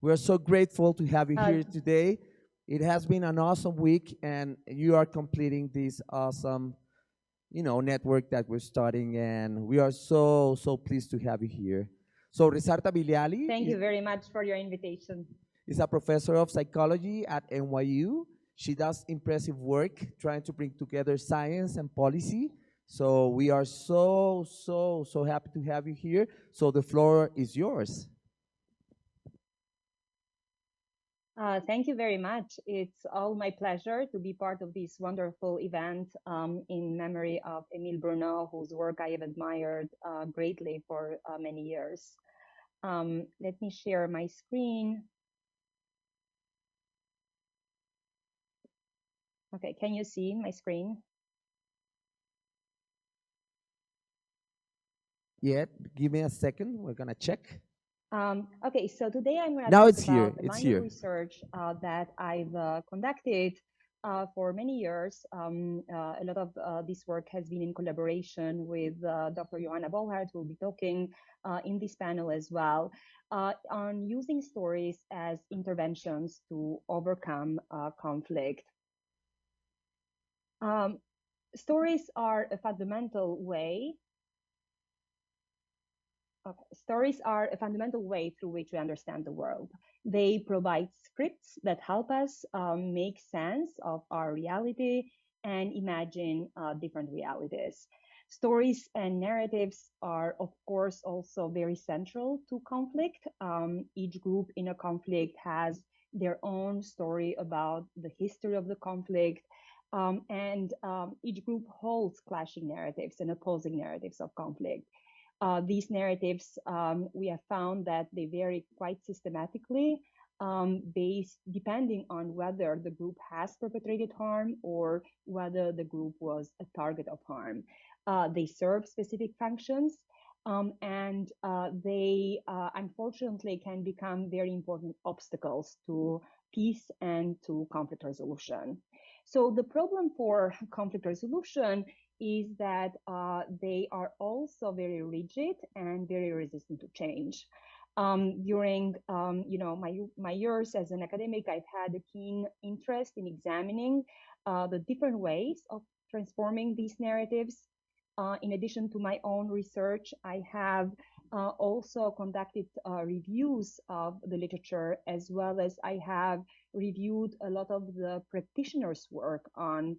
We're so grateful to have you Uh, here today. It has been an awesome week, and you are completing this awesome, network that we're starting, and we are so pleased to have you here. So Rezarta Bilali Thank you very much for your invitation. is a professor of psychology at NYU. She does impressive work trying to bring together science and policy. So we are so happy to have you here. So the floor is yours. Thank you very much. It's all my pleasure to be part of this wonderful event in memory of Emile Bruno, whose work I have admired greatly for many years. Let me share my screen. Okay, can you see my screen? Yeah, give me a second. We're gonna check. Okay, so today I'm going to Now talk it's here. about a It's line of here. research that I've conducted for many years. A lot of this work has been in collaboration with Dr. Johanna Bolhard, who will be talking in this panel as well, on using stories as interventions to overcome conflict. Stories are a fundamental way Stories are a fundamental way through which we understand the world. They provide scripts that help us make sense of our reality and imagine different realities. Stories and narratives are, of course, also very central to conflict. Each group in a conflict has their own story about the history of the conflict. And each group holds clashing narratives and opposing narratives of conflict. These narratives, we have found that they vary quite systematically, based depending on whether the group has perpetrated harm or whether the group was a target of harm. They serve specific functions, and they unfortunately can become very important obstacles to peace and to conflict resolution. So the problem for conflict resolution is that they are also very rigid and very resistant to change. During my years as an academic, I've had a keen interest in examining the different ways of transforming these narratives. In addition to my own research, I have also conducted reviews of the literature, as well as I have reviewed a lot of the practitioners' work on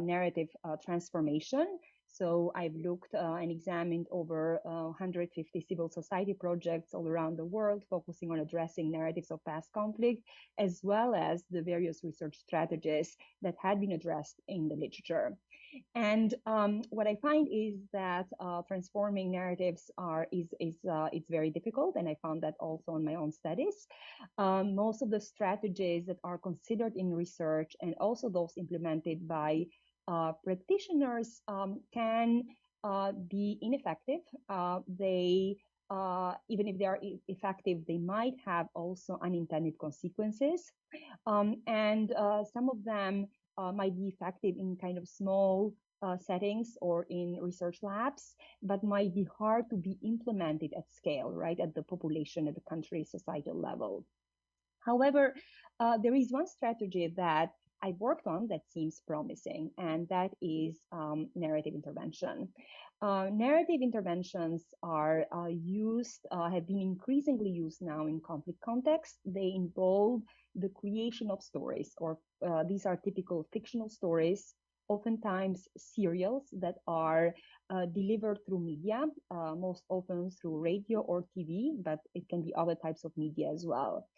narrative transformation. So I've looked and examined over 150 civil society projects all around the world, focusing on addressing narratives of past conflict, as well as the various research strategies that had been addressed in the literature. And what I find is that transforming narratives it's very difficult, and I found that also in my own studies. Most of the strategies that are considered in research, and also those implemented by practitioners, can be ineffective. They Even if they are effective, they might have also unintended consequences. And some of them might be effective in kind of small settings or in research labs, but might be hard to be implemented at scale, right, at the population, at the country, societal level. However, there is one strategy that I've worked on that seems promising, and that is narrative intervention. Narrative interventions are have been increasingly used now in conflict contexts. They involve the creation of stories, or these are typical fictional stories, oftentimes serials that are delivered through media, most often through radio or TV, but it can be other types of media as well.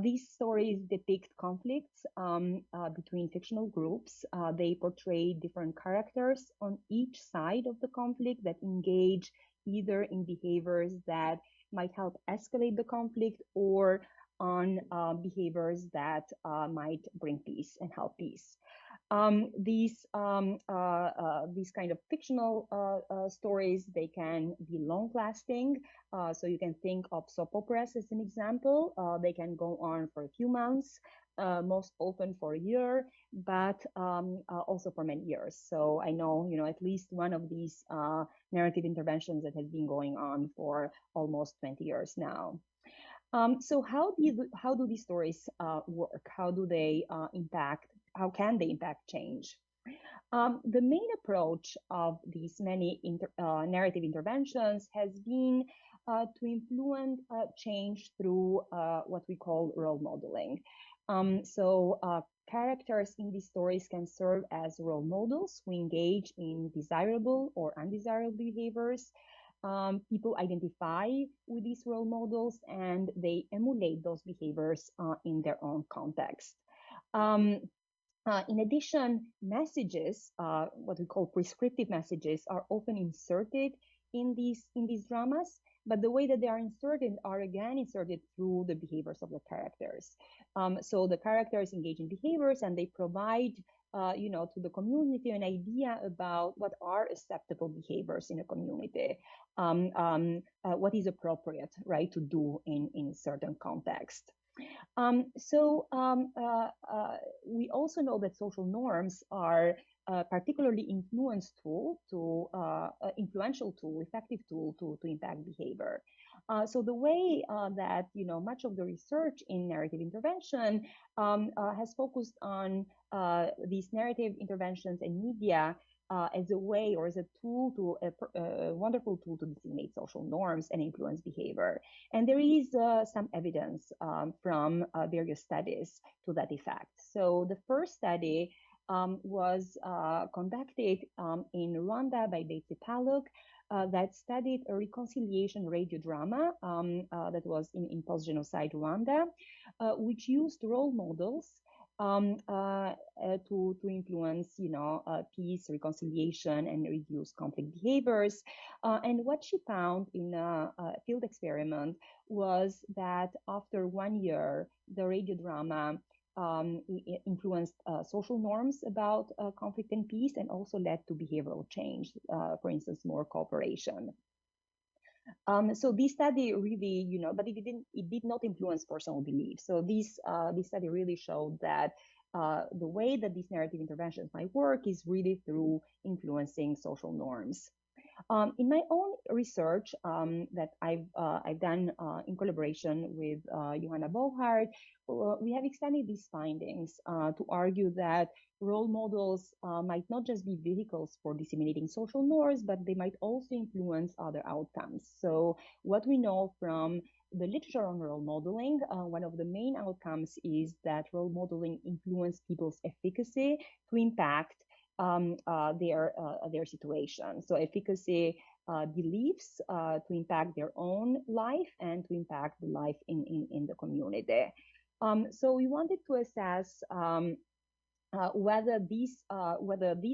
These stories depict conflicts between fictional groups. They portray different characters on each side of the conflict that engage either in behaviors that might help escalate the conflict, or on behaviors that might bring peace and help peace. These kind of fictional stories, they can be long lasting. So you can think of soap operas as an example. They can go on for a few months, most often for a year, but also for many years. So I know, at least one of these narrative interventions that has been going on for almost 20 years now. So how do these stories work? How do they impact? How can they impact change? The main approach of these many narrative interventions has been to influence change through what we call role modeling. Characters in these stories can serve as role models who engage in desirable or undesirable behaviors. People identify with these role models and they emulate those behaviors in their own context. Um, in addition, messages, what we call prescriptive messages, are often inserted in these dramas, but the way that they are again inserted through the behaviors of the characters. So the characters engage in behaviors and they provide to the community an idea about what are acceptable behaviors in a community, what is appropriate, right, to do in certain context. Um, so um, uh, uh, we also know that social norms are a particularly influential tool, effective tool to impact behavior. So the way that much of the research in narrative intervention has focused on these narrative interventions and media as a way or as a tool a wonderful tool to disseminate social norms and influence behavior. And there is some evidence from various studies to that effect. So the first study was conducted in Rwanda by Betsy Paluk that studied a reconciliation radio drama that was in post-genocide Rwanda, which used role models to influence, peace, reconciliation, and reduce conflict behaviors. And what she found in a field experiment was that after 1 year, the radio drama influenced social norms about conflict and peace and also led to behavioral change, for instance, more cooperation. So this study really, but it did not influence personal beliefs. So this study really showed that the way that these narrative interventions might work is really through influencing social norms. In my own research that I've done in collaboration with Johanna Bohart, we have extended these findings to argue that role models might not just be vehicles for disseminating social norms, but they might also influence other outcomes. So what we know from the literature on role modeling, one of the main outcomes is that role modeling influences people's efficacy to impact their situation. So efficacy beliefs to impact their own life and to impact the life in the community. So we wanted to assess whether these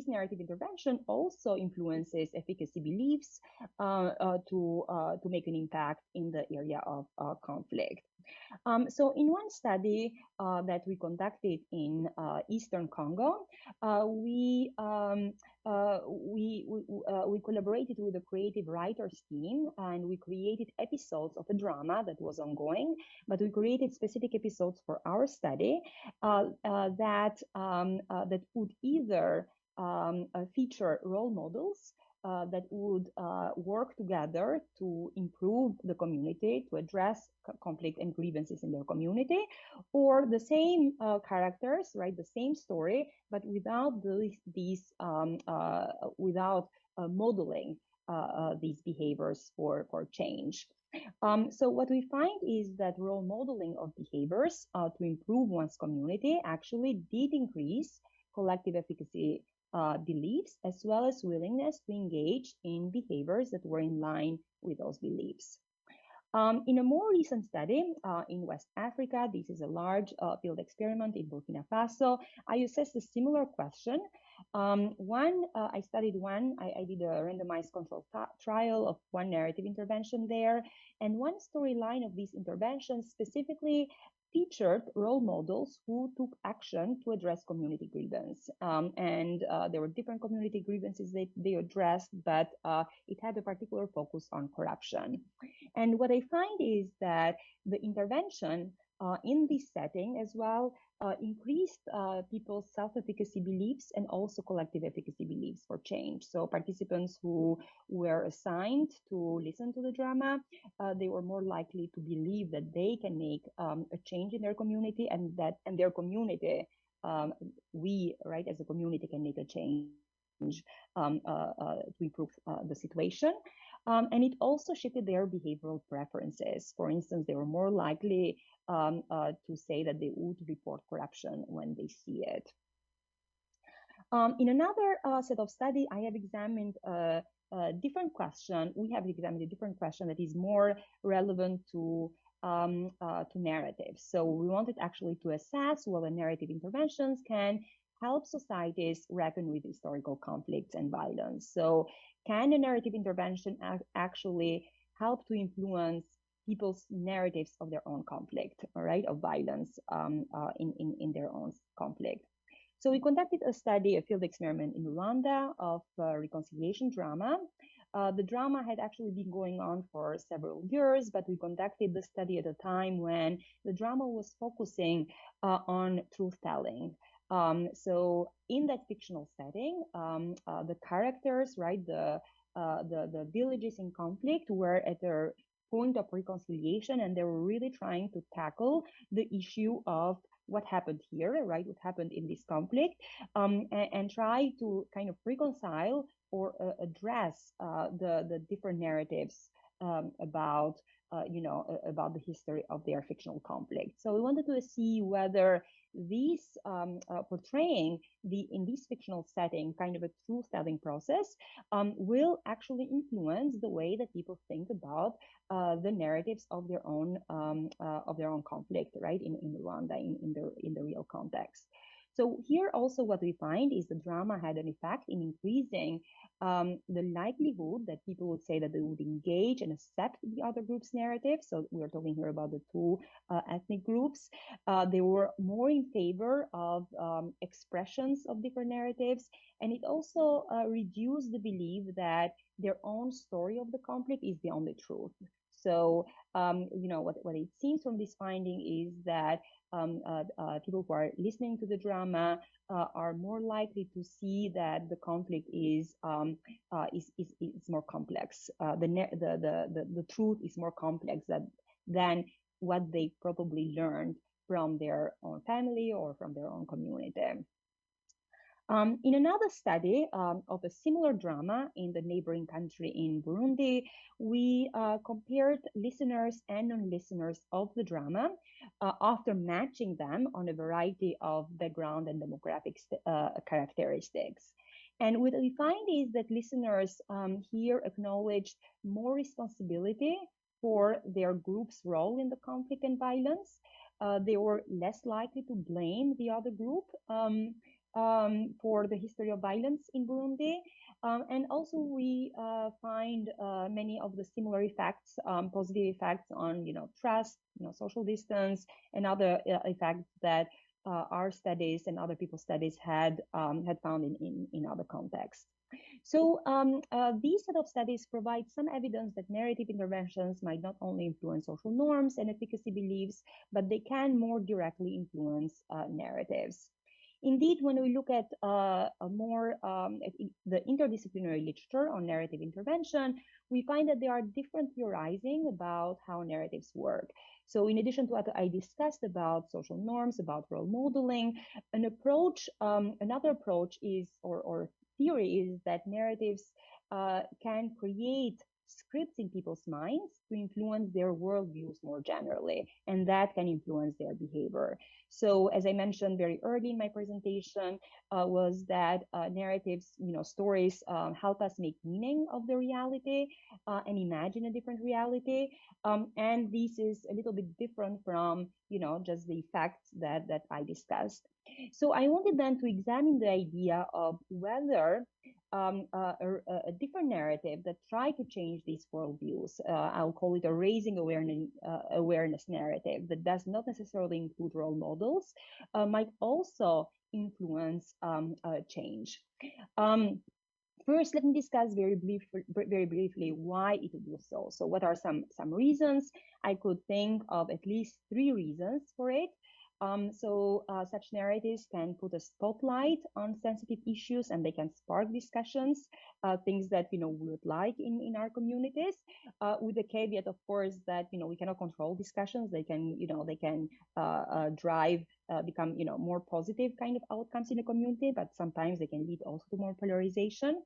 narrative intervention also influences efficacy beliefs to make an impact in the area of conflict. So in one study that we conducted in Eastern Congo, we collaborated with a creative writers team and we created episodes of a drama that was ongoing, but we created specific episodes for our study that would either feature role models that would work together to improve the community, to address conflict and grievances in their community, or the same characters, right, the same story, but without without modeling these behaviors for change. So what we find is that role modeling of behaviors to improve one's community actually did increase collective efficacy beliefs, as well as willingness to engage in behaviors that were in line with those beliefs. In a more recent study in West Africa, this is a large field experiment in Burkina Faso, I assessed a similar question. I did a randomized control trial of one narrative intervention there, and one storyline of these interventions specifically featured role models who took action to address community grievance. And there were different community grievances they addressed, but it had a particular focus on corruption. And what I find is that the intervention in this setting as well increased people's self-efficacy beliefs and also collective efficacy beliefs for change. So participants who were assigned to listen to the drama, they were more likely to believe that they can make a change in their community, and that and their community, we, right, as a community can make a change to improve the situation. And it also shifted their behavioral preferences. For instance, they were more likely to say that they would report corruption when they see it. In another set of study, I have examined a different question. We have examined a different question that is more relevant to narratives. So we wanted actually to assess whether narrative interventions can help societies reckon with historical conflicts and violence. So can a narrative intervention actually help to influence people's narratives of their own conflict, all right, of violence in their own conflict? So we conducted a study, a field experiment in Rwanda of reconciliation drama. The drama had actually been going on for several years, but we conducted the study at a time when the drama was focusing on truth-telling. So in that fictional setting, the characters, right, the villages in conflict were at their point of reconciliation, and they were really trying to tackle the issue of what happened here, right? What happened in this conflict, and try to kind of reconcile or address the different narratives about about the history of their fictional conflict. So we wanted to see whether these portraying in this fictional setting kind of a truth-telling process will actually influence the way that people think about the narratives of their own conflict, right, in Rwanda, in the real context. So here also what we find is the drama had an effect in increasing the likelihood that people would say that they would engage and accept the other group's narrative. So we're talking here about the two ethnic groups. They were more in favor of expressions of different narratives, and it also reduced the belief that their own story of the conflict is the only truth. So, what it seems from this finding is that people who are listening to the drama are more likely to see that the conflict is more complex. The truth is more complex than what they probably learned from their own family or from their own community. In another study of a similar drama in the neighboring country in Burundi, we compared listeners and non-listeners of the drama after matching them on a variety of background and demographic characteristics. And what we find is that listeners here acknowledged more responsibility for their group's role in the conflict and violence. They were less likely to blame the other group for the history of violence in Burundi. And also we find many of the similar effects, positive effects on, trust, social distance, and other effects that our studies and other people's studies had found in other contexts. So these set of studies provide some evidence that narrative interventions might not only influence social norms and efficacy beliefs, but they can more directly influence narratives. Indeed, when we look at the interdisciplinary literature on narrative intervention, we find that there are different theorizing about how narratives work. So in addition to what I discussed about social norms, about role modeling, another approach is, or theory is, that narratives can create scripts in people's minds to influence their worldviews more generally, and that can influence their behavior. So as I mentioned very early in my presentation, was that narratives, stories help us make meaning of the reality and imagine a different reality. And this is a little bit different from, just the facts that I discussed. So I wanted then to examine the idea of whether a different narrative that try to change these worldviews, I'll call it a raising awareness narrative that does not necessarily include role models, might also influence change. First, let me discuss very briefly why it would do so. So what are some reasons? I could think of at least three reasons for it. Such narratives can put a spotlight on sensitive issues and they can spark discussions, things that we would like in our communities, with the caveat, of course, that we cannot control discussions. They can drive become more positive kind of outcomes in the community, but sometimes they can lead also to more polarization.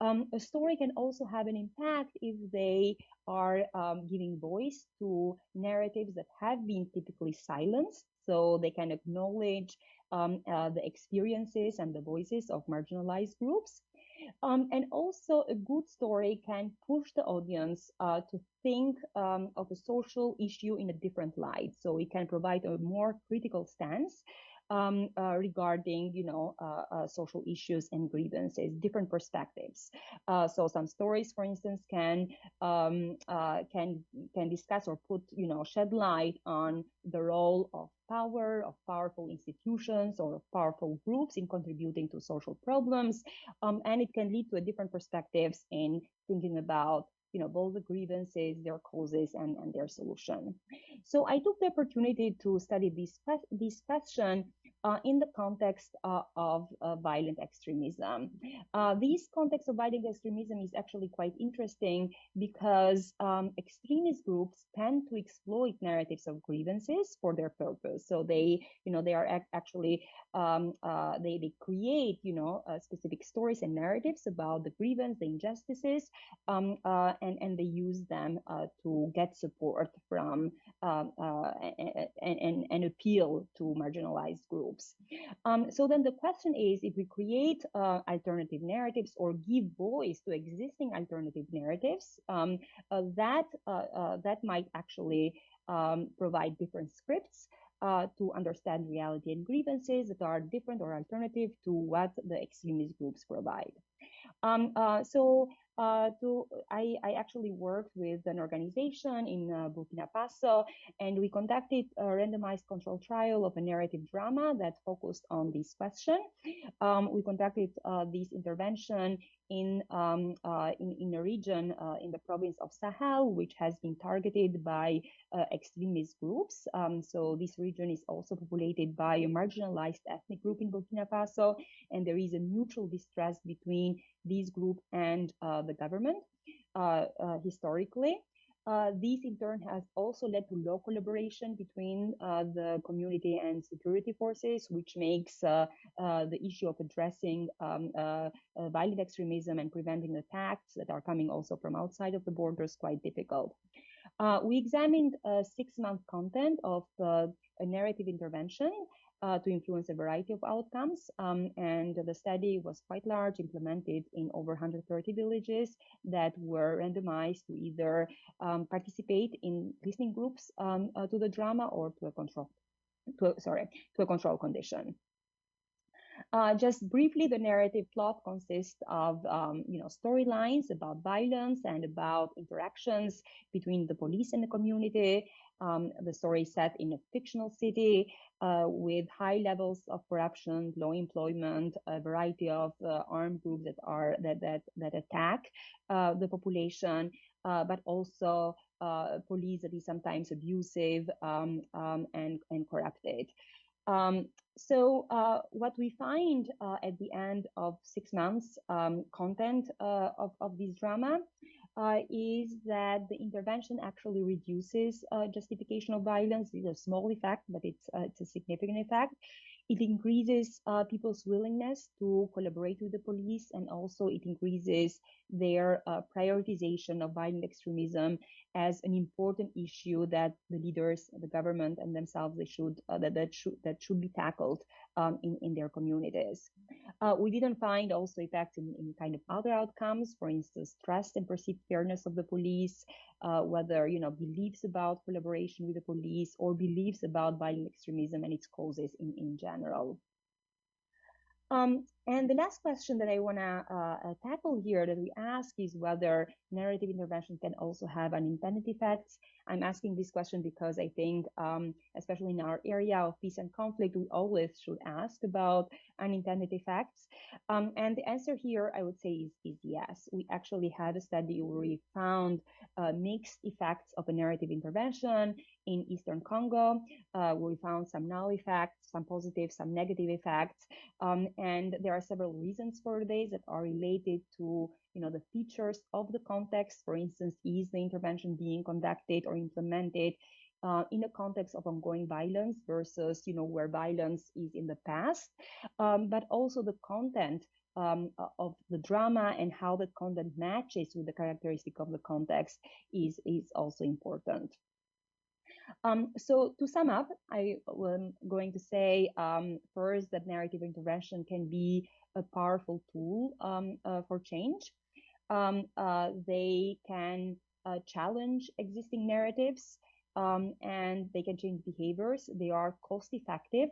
A story can also have an impact if they are giving voice to narratives that have been typically silenced. So they can acknowledge the experiences and the voices of marginalized groups. And also, a good story can push the audience to think of a social issue in a different light. So it can provide a more critical stance regarding, social issues and grievances, different perspectives. So some stories, for instance, can discuss or put, shed light on the role of power, of powerful institutions, or of powerful groups in contributing to social problems, and it can lead to a different perspectives in thinking about both the grievances, their causes, and their solution. So I took the opportunity to study this question in the context of violent extremism. This context of violent extremism is actually quite interesting because extremist groups tend to exploit narratives of grievances for their purpose. So they are actually they create specific stories and narratives about the grievance, the injustices, and they use them to get support from and appeal to marginalized groups. So then the question is, if we create alternative narratives or give voice to existing alternative narratives, that might actually provide different scripts to understand reality and grievances that are different or alternative to what the extremist groups provide. Um, uh, so I actually worked with an organization in Burkina Faso, and we conducted a randomized control trial of a narrative drama that focused on this question. We conducted this intervention in a region in the province of Sahel, which has been targeted by extremist groups. So this region is also populated by a marginalized ethnic group in Burkina Faso, and there is a mutual distrust between this group and the government historically. This in turn has also led to low collaboration between the community and security forces, which makes the issue of addressing violent extremism and preventing attacks that are coming also from outside of the borders quite difficult. We examined 6-month content of a narrative intervention to influence a variety of outcomes. And the study was quite large, implemented in over 130 villages that were randomized to either participate in listening groups to the drama or to a control condition. Just briefly, the narrative plot consists of storylines about violence and about interactions between the police and the community. The story is set in a fictional city with high levels of corruption, low employment, a variety of armed groups that attack the population, but also police that is sometimes abusive and corrupted. What we find at the end of 6 months content of this drama is that the intervention actually reduces justification of violence. It's a small effect, but it's a significant effect. It increases people's willingness to collaborate with the police, and also it increases their prioritization of violent extremism as an important issue that the leaders, the government, and themselves that should be tackled in their communities. We didn't find also effects in kind of other outcomes, for instance, trust and perceived fairness of the police, whether beliefs about collaboration with the police or beliefs about violent extremism and its causes in general. And the last question that I want to tackle here that we ask is whether narrative intervention can also have unintended effects. I'm asking this question because I think, especially in our area of peace and conflict, we always should ask about unintended effects. And the answer here, I would say, is yes. We actually had a study where we found mixed effects of a narrative intervention in Eastern Congo. We found some null effects, some positive, some negative effects. And there are several reasons for this that are related to the features of the context. For instance, is the intervention being conducted or implemented in a context of ongoing violence versus where violence is in the past, but also the content of the drama and how the content matches with the characteristic of the context is also important. So to sum up, I am going to say first that narrative intervention can be a powerful tool for change. They can challenge existing narratives, and they can change behaviors. They are cost effective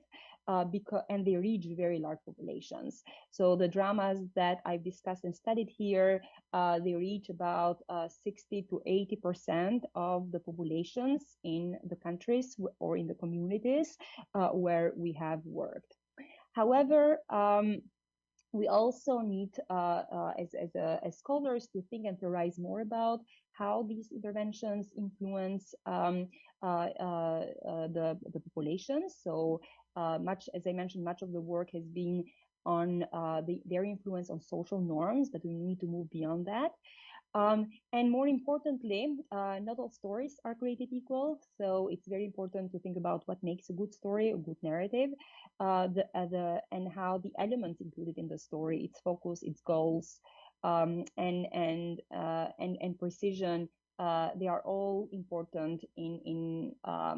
and they reach very large populations. So the dramas that I've discussed and studied here, they reach about 60 to 80% of the populations in the countries or in the communities where we have worked. However, we also need, as scholars, to think and theorize more about how these interventions influence the populations. So much, as I mentioned, much of the work has been on their influence on social norms, but we need to move beyond that. And more importantly, not all stories are created equal. So it's very important to think about what makes a good story, a good narrative, and how the elements included in the story, its focus, its goals, and precision, they are all important in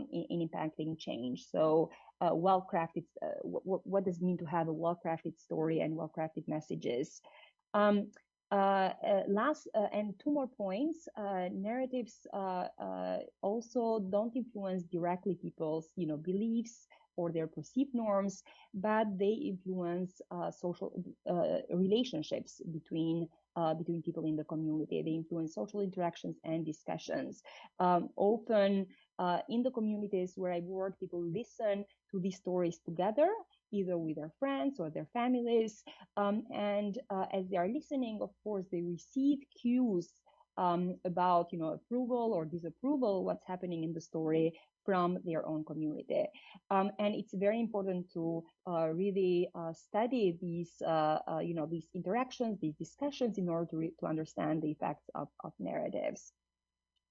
impacting change. So well-crafted, what does it mean to have a well-crafted story and well-crafted messages? Last and two more points. Narratives also don't influence directly people's beliefs or their perceived norms, but they influence social relationships between people in the community. They influence social interactions and discussions. Often in the communities where I work, people listen to these stories together, either with their friends or their families. And as they are listening, of course, they receive cues about approval or disapproval, what's happening in the story from their own community. And it's very important to really study these these interactions, these discussions, in order to understand the effects of narratives.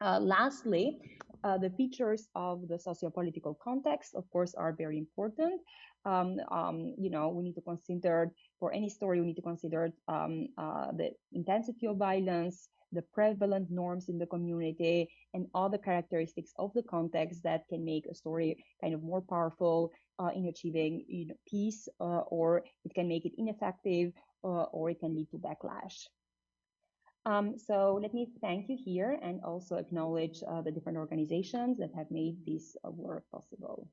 Lastly, the features of the sociopolitical context, of course, are very important. We need to consider, for any story, we need to consider the intensity of violence, the prevalent norms in the community, and all the characteristics of the context that can make a story kind of more powerful in achieving peace, or it can make it ineffective, or it can lead to backlash. So let me thank you here and also acknowledge the different organizations that have made this work possible.